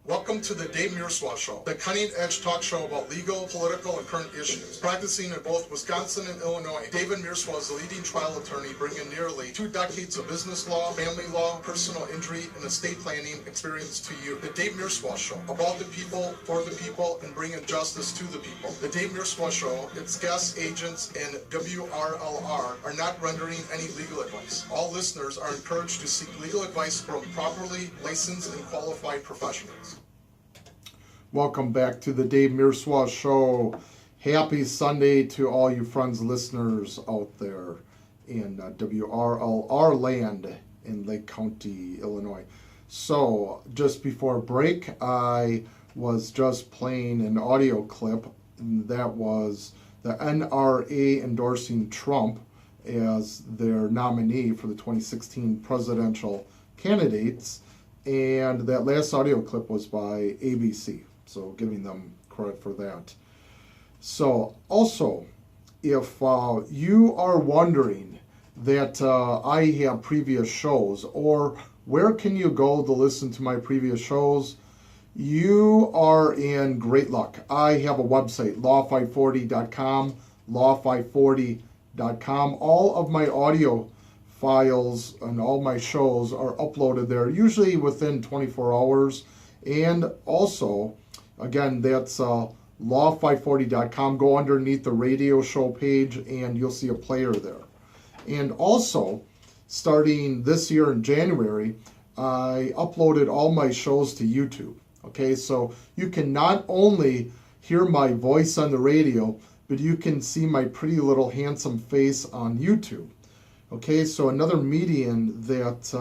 Welcome to the Dave Mierswa Show, the cutting-edge talk show about legal, political, and current issues. Practicing in both Wisconsin and Illinois, David Mierswa is a leading trial attorney bringing nearly 2 decades of business law, family law, personal injury, and estate planning experience to you. The Dave Mierswa Show, about the people, for the people, and bringing justice to the people. The Dave Mierswa Show, its guests, agents, and WRLR are not rendering any legal advice. All listeners are encouraged to seek legal advice from properly licensed and qualified professionals. Welcome back to the Dave Mierswa Show. Happy Sunday to all you friends, listeners out there in WRLR land in Lake County, Illinois. So, just before break, I was just playing an audio clip that was the NRA endorsing Trump as their nominee for the 2016 presidential candidates. And that last audio clip was by ABC. So giving them credit for that. So also, if you are wondering that I have previous shows, or where can you go to listen to my previous shows, you are in great luck. I have a website, law540.com, law540.com. All of my audio files and all my shows are uploaded there, usually within 24 hours. And also, again, that's law540.com. Go underneath the radio show page and you'll see a player there. And also, starting this year in January, I uploaded all my shows to YouTube. Okay, so you can not only hear my voice on the radio, but you can see my pretty little handsome face on YouTube. Okay, so another medium that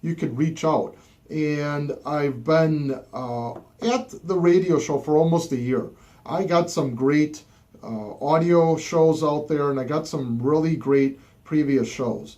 you could reach out. And I've been at the radio show for almost a year. I got some great audio shows out there, and I got some really great previous shows.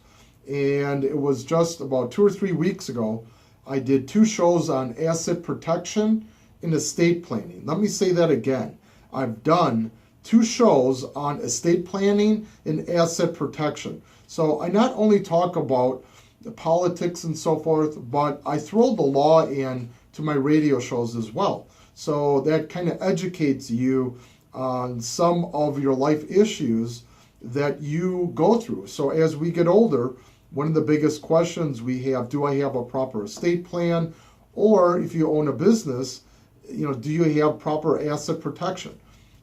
And it was just about 2 or 3 weeks ago, I did 2 shows on asset protection and estate planning. Let me say that again. I've done 2 shows on estate planning and asset protection. So I not only talk about the politics and so forth, but I throw the law in to my radio shows as well. So that kind of educates you on some of your life issues that you go through. So as we get older, one of the biggest questions we have, do I have a proper estate plan? Or if you own a business, do you have proper asset protection?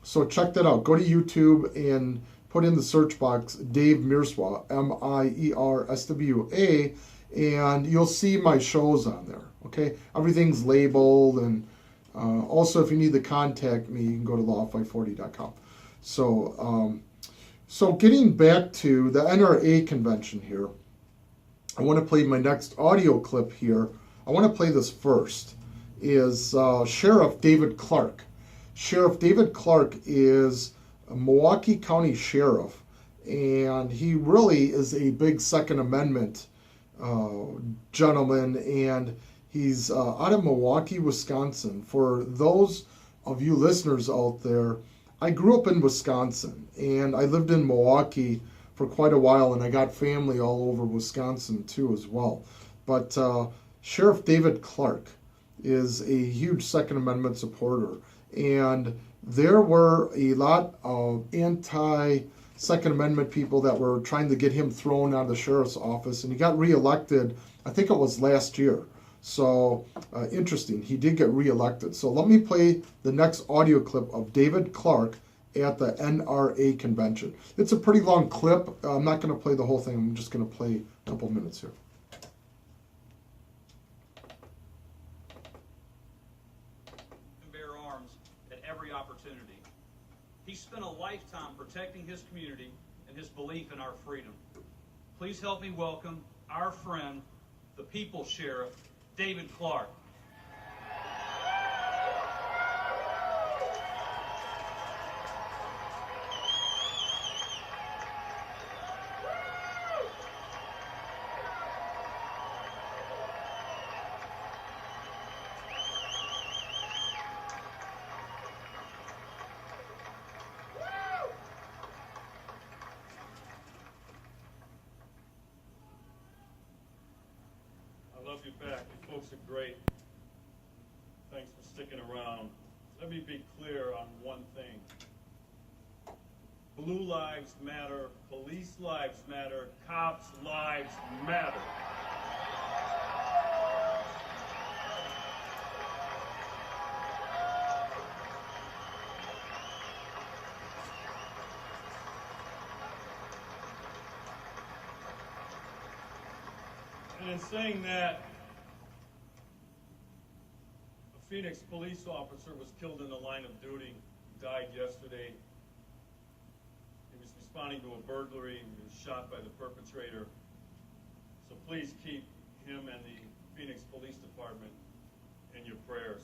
So check that out. Go to YouTube and put in the search box Dave Mierswa, Mierswa, and you'll see my shows on there. Okay, everything's labeled, and also if you need to contact me, you can go to law540.com. So getting back to the NRA convention here, I want to play my next audio clip here. I want to play this first. Is Sheriff David Clark. Sheriff David Clark is a Milwaukee County Sheriff, and he really is a big Second Amendment gentleman, and he's out of Milwaukee, Wisconsin. For those of you listeners out there, I grew up in Wisconsin, and I lived in Milwaukee for quite a while, and I got family all over Wisconsin too as well. But Sheriff David Clark is a huge Second Amendment supporter, and there were a lot of anti-Second Amendment people that were trying to get him thrown out of the sheriff's office, and he got reelected, I think it was last year. So, interesting, he did get reelected. So let me play the next audio clip of David Clark at the NRA convention. It's a pretty long clip. I'm not going to play the whole thing. I'm just going to play a couple minutes here. Opportunity. He spent a lifetime protecting his community and his belief in our freedom. Please help me welcome our friend, the People's Sheriff, David Clark. I love you back. You folks are great. Thanks for sticking around. Let me be clear on one thing. Blue lives matter, police lives matter, cops' lives matter. And in saying that, a Phoenix police officer was killed in the line of duty, died yesterday. He was responding to a burglary, he was shot by the perpetrator. So please keep him and the Phoenix Police Department in your prayers.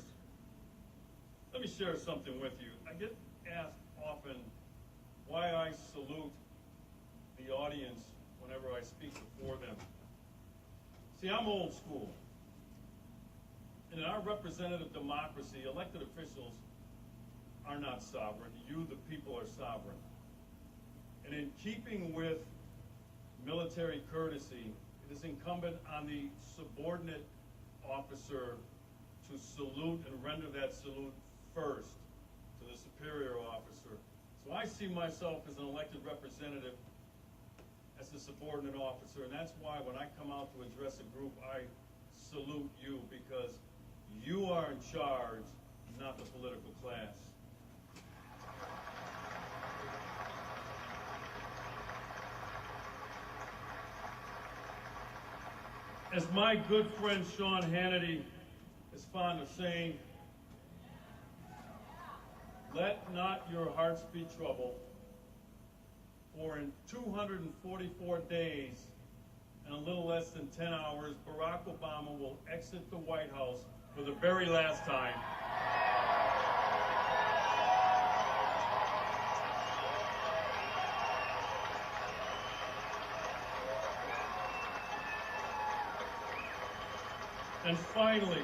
Let me share something with you. I get asked often why I salute the audience whenever I speak before them. See, I'm old school. And in our representative democracy, elected officials are not sovereign. You, the people, are sovereign. And in keeping with military courtesy, it is incumbent on the subordinate officer to salute and render that salute first to the superior officer. So I see myself as an elected representative, as a subordinate officer, and that's why when I come out to address a group, I salute you, because you are in charge, not the political class. As my good friend Sean Hannity is fond of saying, let not your hearts be troubled, for in 244 days and a little less than 10 hours, Barack Obama will exit the White House for the very last time. And finally,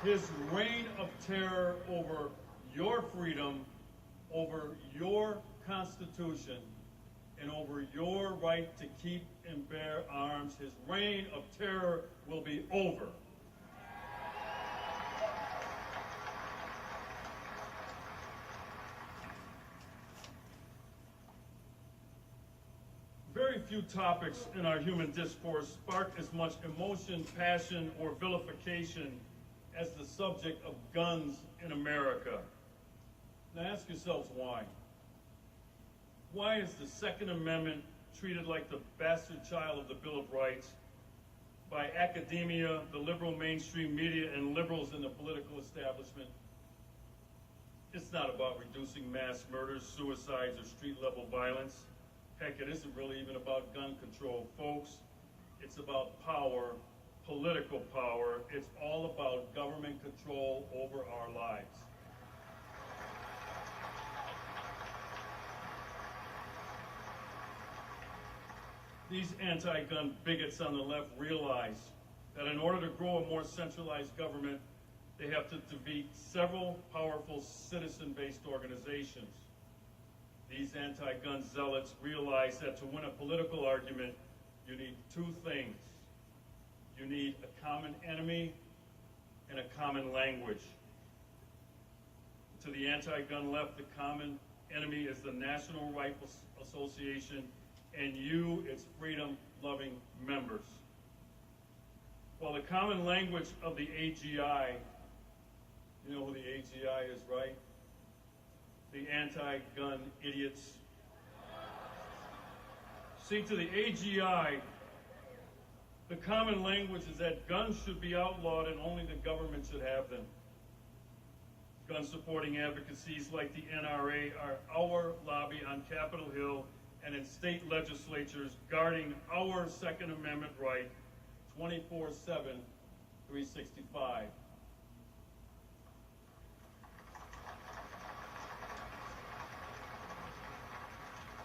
his reign of terror over your freedom, over your Constitution, and over your right to keep and bear arms, his reign of terror will be over. Very few topics in our human discourse spark as much emotion, passion, or vilification as the subject of guns in America. Now ask yourselves why. Why is the Second Amendment treated like the bastard child of the Bill of Rights by academia, the liberal mainstream media, and liberals in the political establishment? It's not about reducing mass murders, suicides, or street-level violence. Heck, it isn't really even about gun control, folks. It's about power, political power. It's all about government control over our lives. These anti-gun bigots on the left realize that in order to grow a more centralized government, they have to defeat several powerful citizen-based organizations. These anti-gun zealots realize that to win a political argument, you need two things. You need a common enemy and a common language. To the anti-gun left, the common enemy is the National Rifle Association, and you, its freedom-loving members. While the common language of the AGI, you know who the AGI is, right? The anti-gun idiots. See, to the AGI, the common language is that guns should be outlawed and only the government should have them. Gun-supporting advocacies like the NRA are our lobby on Capitol Hill and in state legislatures guarding our Second Amendment right 24/7, 365.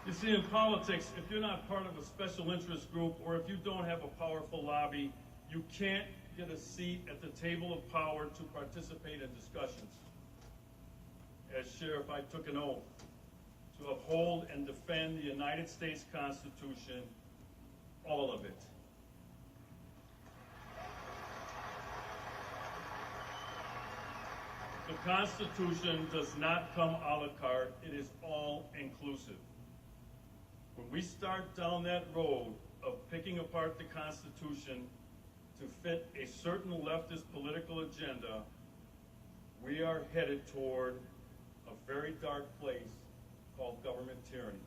You see, in politics, if you're not part of a special interest group or if you don't have a powerful lobby, you can't get a seat at the table of power to participate in discussions. As sheriff, I took an oath to uphold and defend the United States Constitution, all of it. Constitution does not come a la carte, it is all inclusive. When we start down that road of picking apart the Constitution to fit a certain leftist political agenda, we are headed toward a very dark place called government tyranny.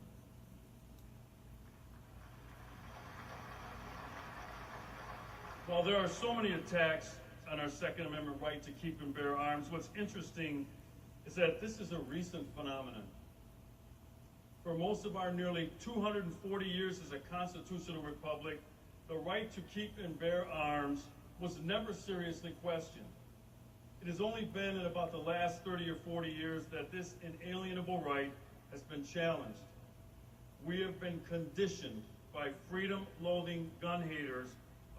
While there are so many attacks on our Second Amendment right to keep and bear arms, what's interesting is that this is a recent phenomenon. For most of our nearly 240 years as a constitutional republic, the right to keep and bear arms was never seriously questioned. It has only been in about the last 30 or 40 years that this inalienable right has been challenged. We have been conditioned by freedom-loathing gun haters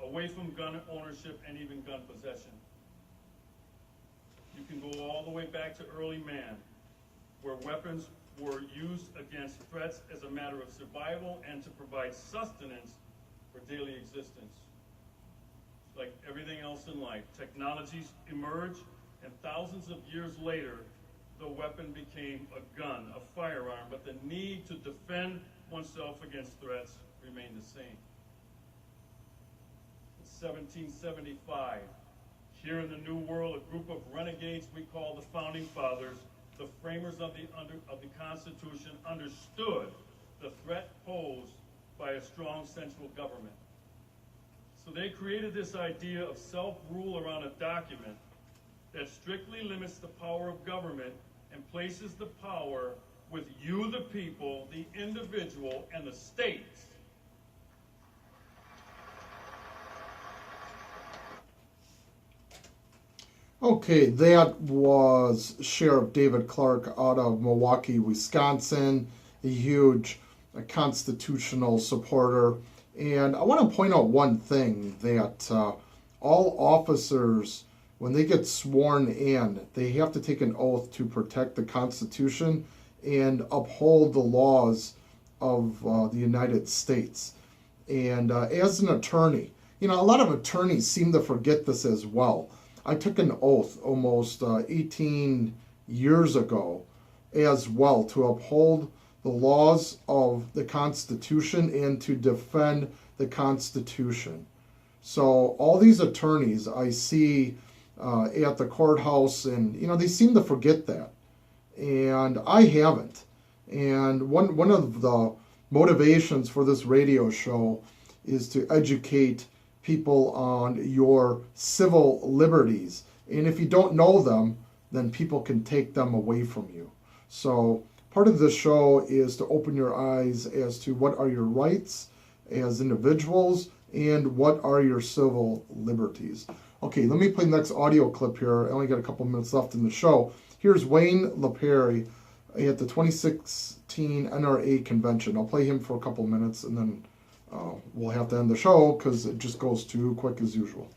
away from gun ownership and even gun possession. You can go all the way back to early man, where weapons were used against threats as a matter of survival and to provide sustenance for daily existence. Like everything else in life, technologies emerge, and thousands of years later, the weapon became a gun, a firearm, but the need to defend oneself against threats remained the same. In 1775, here in the New World, a group of renegades we call the Founding Fathers, the framers of the Constitution, understood the threat posed by a strong central government. So they created this idea of self-rule around a document that strictly limits the power of government and places the power with you, the people, the individual, and the states. Okay, that was Sheriff David Clark out of Milwaukee, Wisconsin, a huge constitutional supporter. And I want to point out one thing, that all officers, when they get sworn in, they have to take an oath to protect the Constitution and uphold the laws of the United States. And as an attorney, a lot of attorneys seem to forget this as well. I took an oath almost 18 years ago as well to uphold the laws of the Constitution and to defend the Constitution. So all these attorneys I see at the courthouse, and they seem to forget that, and I haven't. And one of the motivations for this radio show is to educate people on your civil liberties, and if you don't know them, then people can take them away from you. So part of the show is to open your eyes as to what are your rights as individuals and what are your civil liberties. Okay, let me play the next audio clip here. I only got a couple minutes left in the show. Here's Wayne LaPerry at the 2016 NRA convention. I'll play him for a couple minutes, and then we'll have to end the show because it just goes too quick as usual.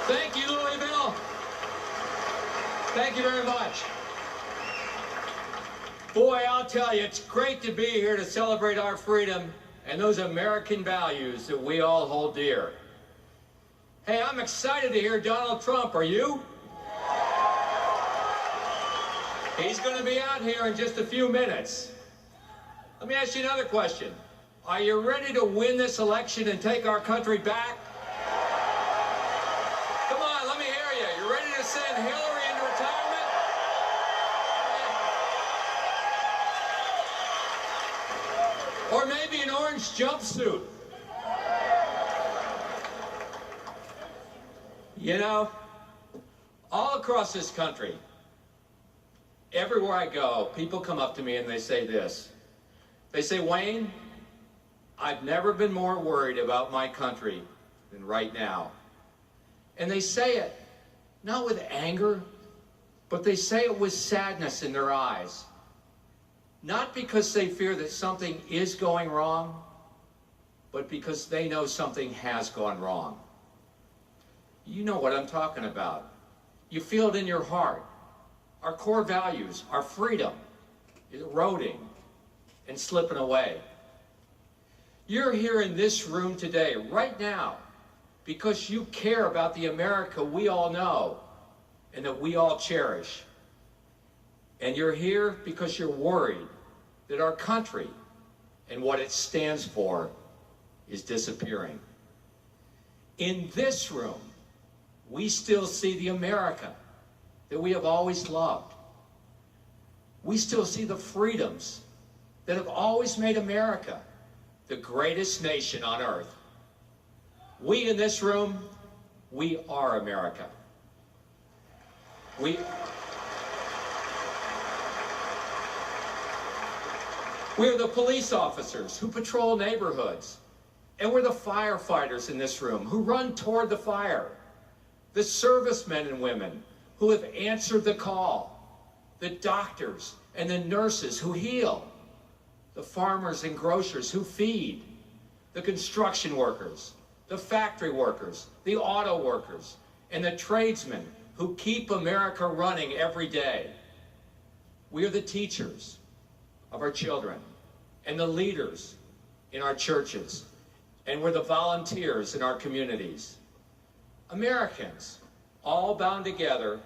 Thank you, Louisville. Thank you very much. Boy, I'll tell you, it's great to be here to celebrate our freedom and those American values that we all hold dear. Hey, I'm excited to hear Donald Trump. Are you? He's going to be out here in just a few minutes. Let me ask you another question. Are you ready to win this election and take our country back? Come on, let me hear you. You ready to send Hillary into retirement? Or maybe an orange jumpsuit? All across this country, everywhere I go, people come up to me and they say this. They say, Wayne, I've never been more worried about my country than right now. And they say it not with anger, but they say it with sadness in their eyes. Not because they fear that something is going wrong, but because they know something has gone wrong. You know what I'm talking about. You feel it in your heart. Our core values, our freedom, eroding and slipping away. You're here in this room today, right now, because you care about the America we all know and that we all cherish. And you're here because you're worried that our country and what it stands for is disappearing. In this room, we still see the America that we have always loved. We still see the freedoms that have always made America the greatest nation on earth. We in this room, we are America. We are the police officers who patrol neighborhoods. And we're the firefighters in this room who run toward the fire. The servicemen and women who have answered the call. The doctors and the nurses who heal. The farmers and grocers who feed. The construction workers. The factory workers. The auto workers. And the tradesmen who keep America running every day. We are the teachers of our children and the leaders in our churches, and we're the volunteers in our communities. Americans, all bound together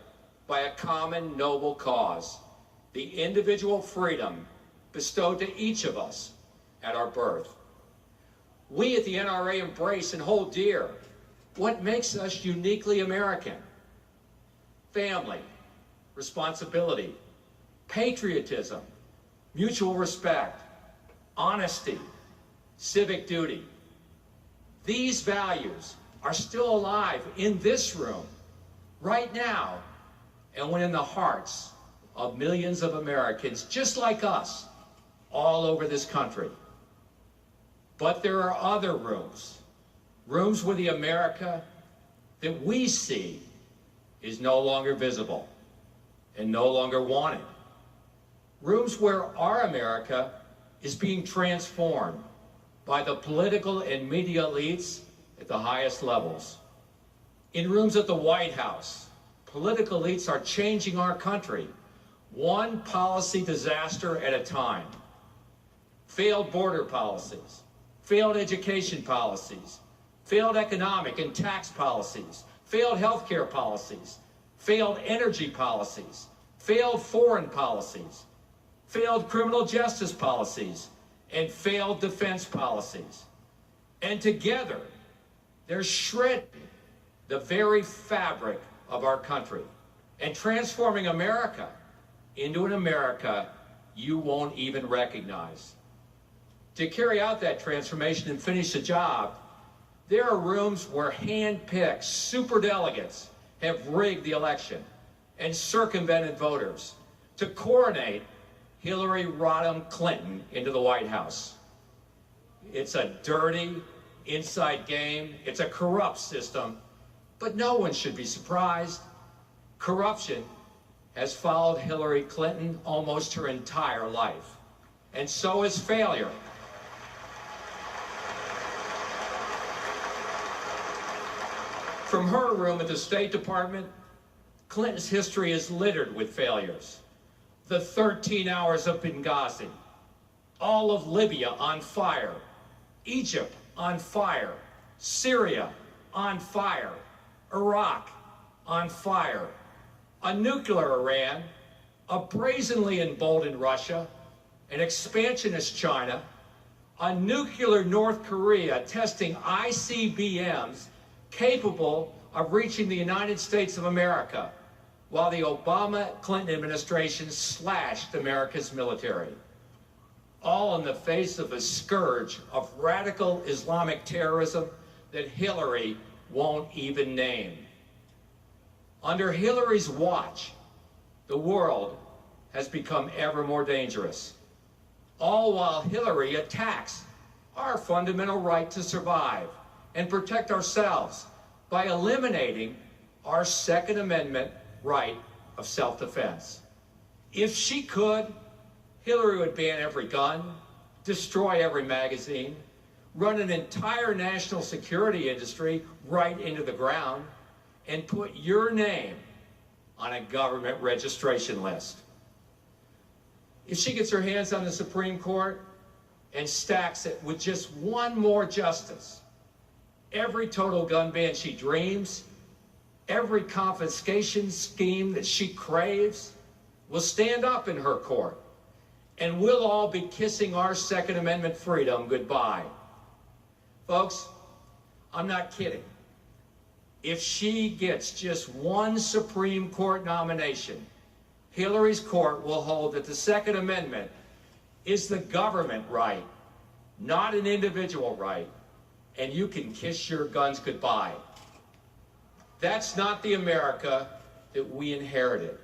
by a common noble cause, the individual freedom bestowed to each of us at our birth. We at the NRA embrace and hold dear what makes us uniquely American: family, responsibility, patriotism, mutual respect, honesty, civic duty. These values are still alive in this room, right now, and within the hearts of millions of Americans just like us, all over this country. But there are other rooms where the America that we see is no longer visible and no longer wanted. Rooms where our America is being transformed by the political and media elites at the highest levels. In rooms at the White House, political elites are changing our country, one policy disaster at a time. Failed border policies, failed education policies, failed economic and tax policies, failed healthcare policies, failed energy policies, failed foreign policies, failed criminal justice policies, and failed defense policies. And together, they're shredding the very fabric of our country and transforming America into an America you won't even recognize. To carry out that transformation and finish the job, there are rooms where hand-picked superdelegates have rigged the election and circumvented voters to coronate Hillary Rodham Clinton into the White House. It's a dirty, inside game. It's a corrupt system, but no one should be surprised. Corruption has followed Hillary Clinton almost her entire life, and so is failure. From her room at the State Department, Clinton's history is littered with failures. The 13 hours of Benghazi, all of Libya on fire, Egypt on fire, Syria on fire, Iraq on fire, a nuclear Iran, a brazenly emboldened Russia, an expansionist China, a nuclear North Korea testing ICBMs capable of reaching the United States of America, while the Obama-Clinton administration slashed America's military. All in the face of a scourge of radical Islamic terrorism that Hillary won't even name. Under Hillary's watch, the world has become ever more dangerous, all while Hillary attacks our fundamental right to survive and protect ourselves by eliminating our Second Amendment right of self-defense. If she could, Hillary would ban every gun, destroy every magazine, run an entire national security industry right into the ground, and put your name on a government registration list. If she gets her hands on the Supreme Court and stacks it with just one more justice, every total gun ban she dreams, every confiscation scheme that she craves will stand up in her court, and we'll all be kissing our Second Amendment freedom goodbye. Folks, I'm not kidding. If she gets just one Supreme Court nomination, Hillary's court will hold that the Second Amendment is the government right, not an individual right, and you can kiss your guns goodbye. That's not the America that we inherited.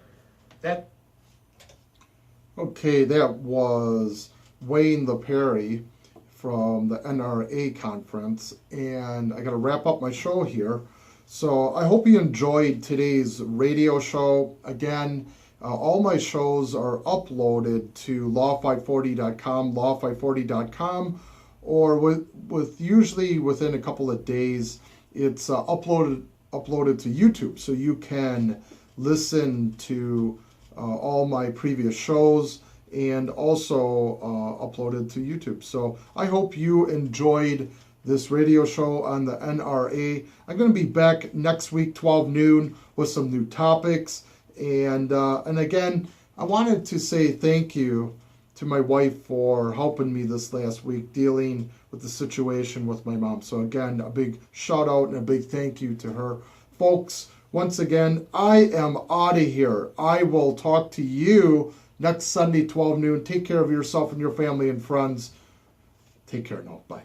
Okay, that was Wayne LePerry from the NRA conference, and I got to wrap up my show here. So I hope you enjoyed today's radio show. Again, all my shows are uploaded to law540.com, law540.com, or with usually within a couple of days, it's uploaded to YouTube, so you can listen to all my previous shows and also uploaded to YouTube. So I hope you enjoyed this radio show on the NRA. I'm going to be back next week, 12 noon, with some new topics. And again, I wanted to say thank you to my wife for helping me this last week dealing with the situation with my mom. So again, a big shout out and a big thank you to her. Folks, once again, I am out of here. I will talk to you next Sunday, 12 noon. Take care of yourself and your family and friends. Take care now. Bye.